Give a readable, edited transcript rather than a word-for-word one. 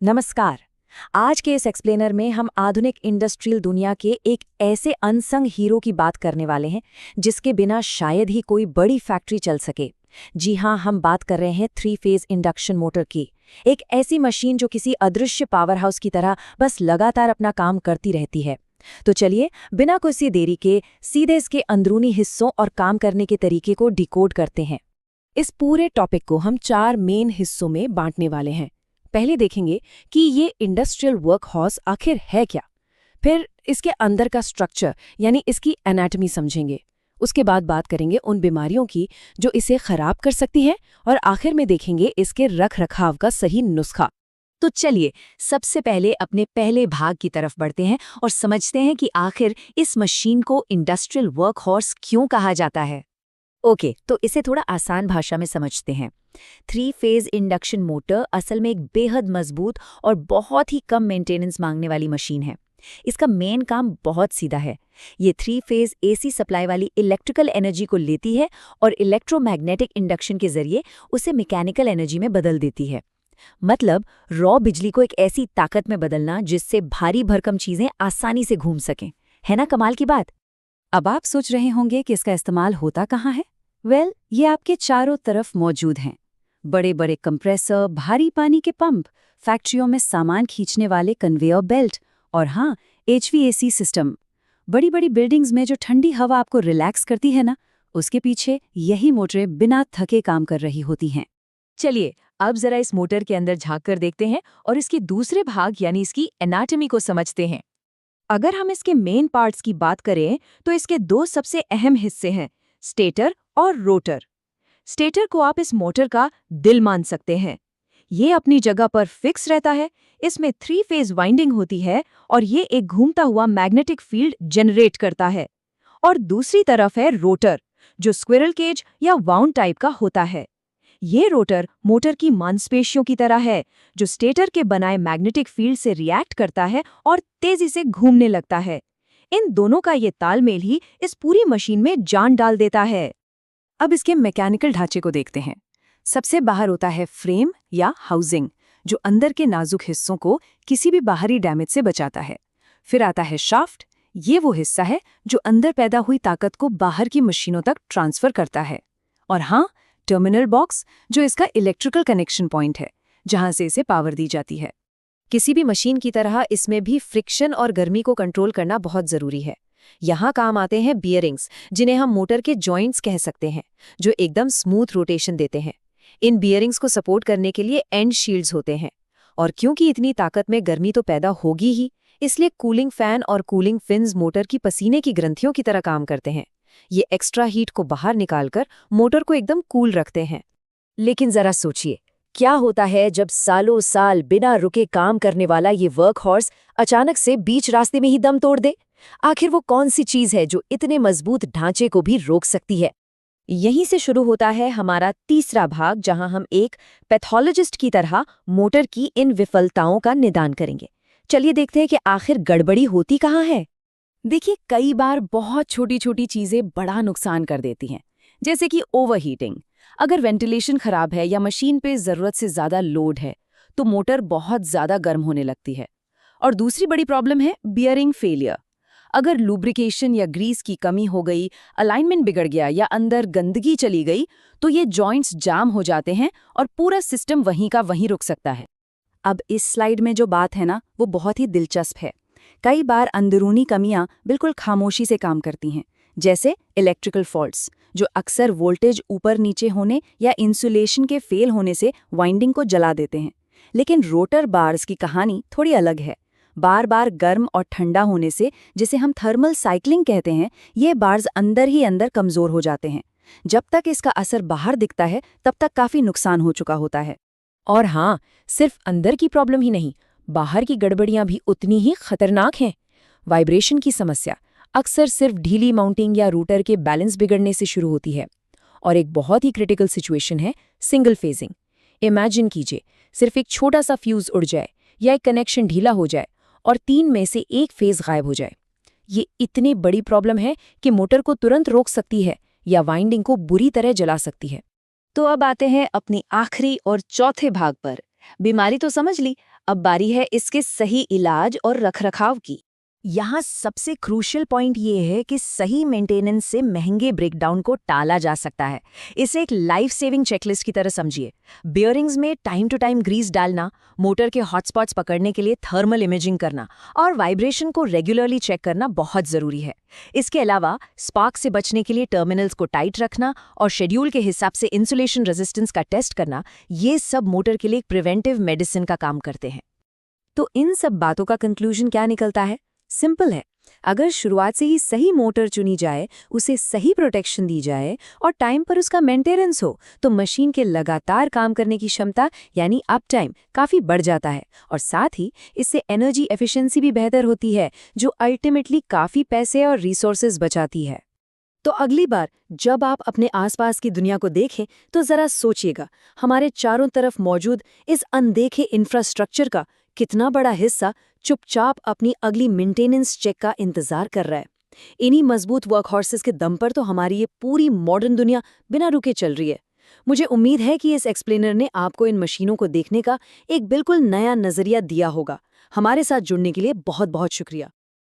नमस्कार। आज के इस एक्सप्लेनर में हम आधुनिक इंडस्ट्रियल दुनिया के एक ऐसे अनसंग हीरो की बात करने वाले हैं जिसके बिना शायद ही कोई बड़ी फैक्ट्री चल सके। जी हाँ, हम बात कर रहे हैं 3 फेज इंडक्शन मोटर की। एक ऐसी मशीन जो किसी अदृश्य पावर हाउस की तरह बस लगातार अपना काम करती रहती है। तो चलिए, बिना किसी देरी के सीधे इसके अंदरूनी हिस्सों और काम करने के तरीके को डिकोड करते हैं। इस पूरे टॉपिक को हम 4 मेन हिस्सों में बांटने वाले हैं। पहले देखेंगे कि ये इंडस्ट्रियल वर्क हॉर्स आखिर है क्या। फिर इसके अंदर का स्ट्रक्चर यानी इसकी एनाटॉमी समझेंगे। उसके बाद बात करेंगे उन बीमारियों की जो इसे खराब कर सकती हैं, और आखिर में देखेंगे इसके रख रखाव का सही नुस्खा। तो चलिए, सबसे पहले अपने पहले भाग की तरफ बढ़ते हैं और समझते हैं कि आखिर इस मशीन को इंडस्ट्रियल वर्क हॉर्स क्यों कहा जाता है। ओके, तो इसे थोड़ा आसान भाषा में समझते हैं। 3 फेज इंडक्शन मोटर असल में एक बेहद मजबूत और बहुत ही कम मेंटेनेंस मांगने वाली मशीन है। इसका मेन काम बहुत सीधा है। ये 3 फेज एसी सप्लाई वाली इलेक्ट्रिकल एनर्जी को लेती है और इलेक्ट्रोमैग्नेटिक इंडक्शन के जरिए उसे मैकेनिकल एनर्जी में बदल देती है। मतलब रॉ बिजली को एक ऐसी ताकत में बदलना जिससे भारी भरकम चीजें आसानी से घूम सकें। है ना कमाल की बात। अब आप सोच रहे होंगे कि इसका इस्तेमाल होता कहाँ है। ये आपके चारों तरफ मौजूद हैं। बड़े बड़े कंप्रेसर, भारी पानी के पंप, फैक्ट्रियों में सामान खींचने वाले कन्वेयर बेल्ट और हाँ, HVAC सिस्टम। बड़ी बड़ी बिल्डिंग्स में जो ठंडी हवा आपको रिलैक्स करती है ना, उसके पीछे यही मोटरें बिना थके काम कर रही होती हैं। चलिए, अब जरा इस मोटर के अंदर झांक कर देखते हैं और इसके दूसरे भाग यानी इसकी एनाटॉमी को समझते हैं। अगर हम इसके मेन पार्ट्स की बात करें तो इसके 2 सबसे अहम हिस्से हैं, स्टेटर और रोटर। स्टेटर को आप इस मोटर का दिल मान सकते हैं। ये अपनी जगह पर फिक्स रहता है, इसमें 3 फेज वाइंडिंग होती है और ये एक घूमता हुआ मैग्नेटिक फील्ड जनरेट करता है। और दूसरी तरफ है रोटर, जो स्क्विरल केज या वाउंड टाइप का होता है। ये रोटर मोटर की मांसपेशियों की तरह है, जो स्टेटर के बनाए मैग्नेटिक फील्ड से रिएक्ट करता है और तेजी से घूमने लगता है। इन दोनों का ये तालमेल ही इस पूरी मशीन में जान डाल देता है। अब इसके मैकेनिकल ढांचे को देखते हैं। सबसे बाहर होता है फ्रेम या हाउसिंग, जो अंदर के नाजुक हिस्सों को किसी भी बाहरी डैमेज से बचाता है। फिर आता है शाफ्ट। ये वो हिस्सा है जो अंदर पैदा हुई ताकत को बाहर की मशीनों तक ट्रांसफर करता है। और हाँ, टर्मिनल बॉक्स, जो इसका इलेक्ट्रिकल कनेक्शन पॉइंट है, जहां से इसे पावर दी जाती है। किसी भी मशीन की तरह इसमें भी फ्रिक्शन और गर्मी को कंट्रोल करना बहुत जरूरी है। यहाँ काम आते हैं बियरिंग्स, जिन्हें हम मोटर के जॉइंट्स कह सकते हैं, जो एकदम स्मूथ रोटेशन देते हैं। इन बियरिंग्स को सपोर्ट करने के लिए एंड शील्ड्स होते हैं। और क्योंकि इतनी ताकत में गर्मी तो पैदा होगी ही, इसलिए कूलिंग फैन और कूलिंग फिन्स मोटर की पसीने की ग्रंथियों की तरह काम करते हैं। ये एक्स्ट्रा हीट को बाहर निकालकर मोटर को एकदम कूल रखते हैं। लेकिन जरा सोचिए, क्या होता है जब सालों साल बिना रुके काम करने वाला ये वर्क हॉर्स अचानक से बीच रास्ते में ही दम तोड़ दे। आखिर वो कौन सी चीज है जो इतने मजबूत ढांचे को भी रोक सकती है। यहीं से शुरू होता है हमारा तीसरा भाग, जहां हम एक पैथोलॉजिस्ट की तरह मोटर की इन विफलताओं का निदान करेंगे। चलिए देखते हैं कि आखिर गड़बड़ी होती कहाँ है। देखिए, कई बार बहुत छोटी छोटी चीजें बड़ा नुकसान कर देती हैं, जैसे कि ओवरहीटिंग। अगर वेंटिलेशन खराब है या मशीन पे जरूरत से ज्यादा लोड है तो मोटर बहुत ज्यादा गर्म होने लगती है। और दूसरी बड़ी प्रॉब्लम है बियरिंग फेलियर। अगर लुब्रिकेशन या ग्रीस की कमी हो गई, अलाइनमेंट बिगड़ गया या अंदर गंदगी चली गई, तो ये जॉइंट्स जाम हो जाते हैं और पूरा सिस्टम वहीं का वहीं रुक सकता है। अब इस स्लाइड में जो बात है ना, वो बहुत ही दिलचस्प है। कई बार अंदरूनी कमियां बिल्कुल खामोशी से काम करती हैं, जैसे इलेक्ट्रिकल फॉल्ट्स, जो अक्सर वोल्टेज ऊपर नीचे होने या इंसुलेशन के फेल होने से वाइंडिंग को जला देते हैं। लेकिन रोटर बार्स की कहानी थोड़ी अलग है। बार बार गर्म और ठंडा होने से, जिसे हम थर्मल साइक्लिंग कहते हैं, ये बार्स अंदर ही अंदर कमजोर हो जाते हैं। जब तक इसका असर बाहर दिखता है तब तक काफी नुकसान हो चुका होता है। और हाँ, सिर्फ अंदर की प्रॉब्लम ही नहीं, बाहर की गड़बड़ियां भी उतनी ही खतरनाक हैं। वाइब्रेशन की समस्या अक्सर सिर्फ ढीली माउंटिंग या रूटर के बैलेंस बिगड़ने से शुरू होती है। और एक बहुत ही क्रिटिकल सिचुएशन है सिंगल फेजिंग। इमेजिन कीजिए, सिर्फ एक छोटा सा फ्यूज उड़ जाए या एक कनेक्शन ढीला हो जाए और 3 में से एक फेज गायब हो जाए। ये इतनी बड़ी प्रॉब्लम है कि मोटर को तुरंत रोक सकती है या वाइंडिंग को बुरी तरह जला सकती है। तो अब आते हैं अपनी आखिरी और चौथे भाग पर। बीमारी तो समझ ली, अब बारी है इसके सही इलाज और रखरखाव की। यहाँ सबसे क्रूशियल पॉइंट ये है कि सही मेंटेनेंस से महंगे ब्रेकडाउन को टाला जा सकता है। इसे एक लाइफ सेविंग चेकलिस्ट की तरह समझिए। बियरिंग्स में टाइम टू टाइम ग्रीस डालना, मोटर के हॉटस्पॉट्स पकड़ने के लिए थर्मल इमेजिंग करना और वाइब्रेशन को रेगुलरली चेक करना बहुत ज़रूरी है। इसके अलावा स्पार्क से बचने के लिए टर्मिनल्स को टाइट रखना और शेड्यूल के हिसाब से इंसुलेशन रेजिस्टेंस का टेस्ट करना, ये सब मोटर के लिए एक प्रिवेंटिव मेडिसिन का काम करते हैं। तो इन सब बातों का कंक्लूजन क्या निकलता है? सिंपल है। अगर शुरुआत से ही सही मोटर चुनी जाए, उसे सही प्रोटेक्शन दी जाए और टाइम पर उसका मेंटेनेंस हो, तो मशीन के लगातार काम करने की क्षमता यानी अप टाइम काफ़ी बढ़ जाता है और साथ ही इससे एनर्जी एफिशिएंसी भी बेहतर होती है, जो अल्टीमेटली काफ़ी पैसे और रिसोर्सेज बचाती है। तो अगली बार जब आप अपने आसपास की दुनिया को देखें तो जरा सोचिएगा, हमारे चारों तरफ मौजूद इस अनदेखे इंफ्रास्ट्रक्चर का कितना बड़ा हिस्सा चुपचाप अपनी अगली मेंटेनेंस चेक का इंतजार कर रहा है। इन्हीं मजबूत वर्कहॉर्सेस के दम पर तो हमारी ये पूरी मॉडर्न दुनिया बिना रुके चल रही है। मुझे उम्मीद है कि इस एक्सप्लेनर ने आपको इन मशीनों को देखने का एक बिल्कुल नया नजरिया दिया होगा। हमारे साथ जुड़ने के लिए बहुत बहुत शुक्रिया।